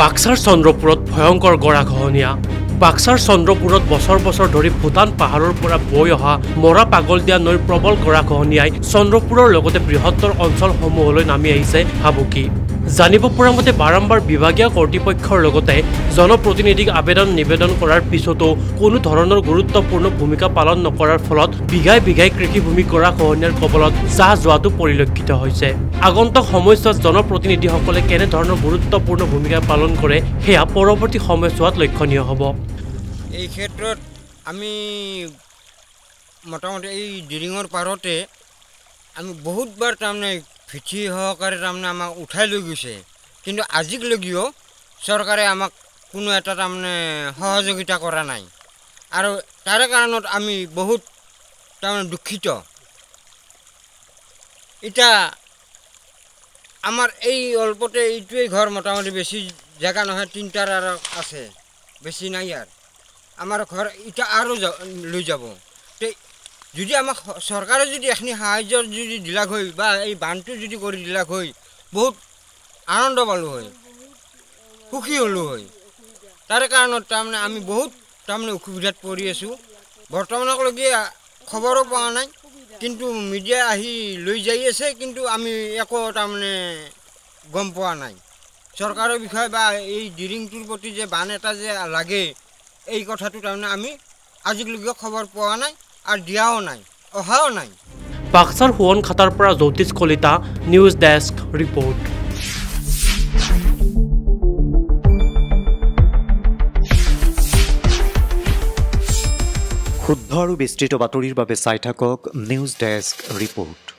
বাক্সাৰ চন্দ্ৰপুৰত ভয়ংকৰ গৰাখহনীয়া বাক্সাৰ চন্দ্ৰপুৰত বছৰ বছৰ ধৰি ভূটান পাহাৰৰ পৰা বৈ অহা মৰা পাগল দিয়া নৈৰ প্ৰবল গৰাখহনীয়াই চন্দ্ৰপুৰৰ লগতে বৃহত্তৰ অঞ্চলসমূহলৈ নামি আহিছে ভাবুকি জানিব পৰা মতে বাৰম্বাৰ বিভাগীয় কৰ্তৃপক্ষৰ লগতে জনপ্ৰতিনিধিক আবেদন নিবেদন কৰাৰ পিছতো কোনো ধৰণৰ গুৰুত্বপূৰ্ণ ভূমিকা পালন নকৰাৰ ফলত বিঘাই বিঘাই কৃষিভূমি গৰাখহনীয়াৰ কবলত যাহ যোৱাটো পৰিলক্ষিত হৈছে আগন্তুক সময়ছোৱাত জনপ্ৰতিনিধিসকলে কেনে ধৰণৰ গুৰুত্বপূৰ্ণ ভূমিকা পালন কৰে সেয়া পৰৱৰ্তী সময়ছোৱাত লক্ষণীয় হ'ব এই ক্ষেত্ৰত আমি মোটামুটি এই ডিৰিঙৰ পাৰতে আমি বহুতবাৰ তাৰমানে ভিঠি সহকাৰে তাৰমানে আমাক উঠাই লৈ গৈছে কিন্তু আজিলৈকেও চৰকাৰে আমাক কোনো এটা তাৰমানে সহযোগিতা কৰা নাই আৰু তাৰে কাৰণত আমি বহুত তাৰমানে দুখিত এটা আমাৰ এই অল্পতে এইটোৱেই ঘৰ মোটামুটি বেছি জায়গা নহয় তিনটাৰ আছে বেছি নাই আর আমার ঘর এটা আরও লৈ যাব যদি আমাক সরকারে যদি এখনি সাহায্য যদি দিলাক হয় বা এই বানটো যদি করে দিলাক হয় বহুত আনন্দ পালো হয় সুখী হলো হয় তার কারণত তাৰমানে আমি বহুত তাৰমানে অসুবিধাত পড়ি আছো বর্তমানলৈকে খবরও পাওয়া নাই কিন্তু মিডিয়া আহি লৈ যাই আছে কিন্তু আমি একো তাৰমানে গম পোৱা নাই সৰকাৰেৰ বিষয় বা এই ডিৰিংটোৰ প্ৰতি যে বান এটা যে লাগে এই কথাটো তাৰমানে আমি আজিলৈকে খবৰ পোৱা নাই আৰু দিয়াও নাই অহাও নাই বাক্সাৰ হুৱন খাটাৰ পৰা জ্যোতিষ কলিতা নিউজ ডেস্ক ৰিপৰ্ট শুদ্ধ আৰু বিস্তৃত বাতৰিৰ বাবে চাই থাকক নিউজ ডেস্ক ৰিপৰ্ট।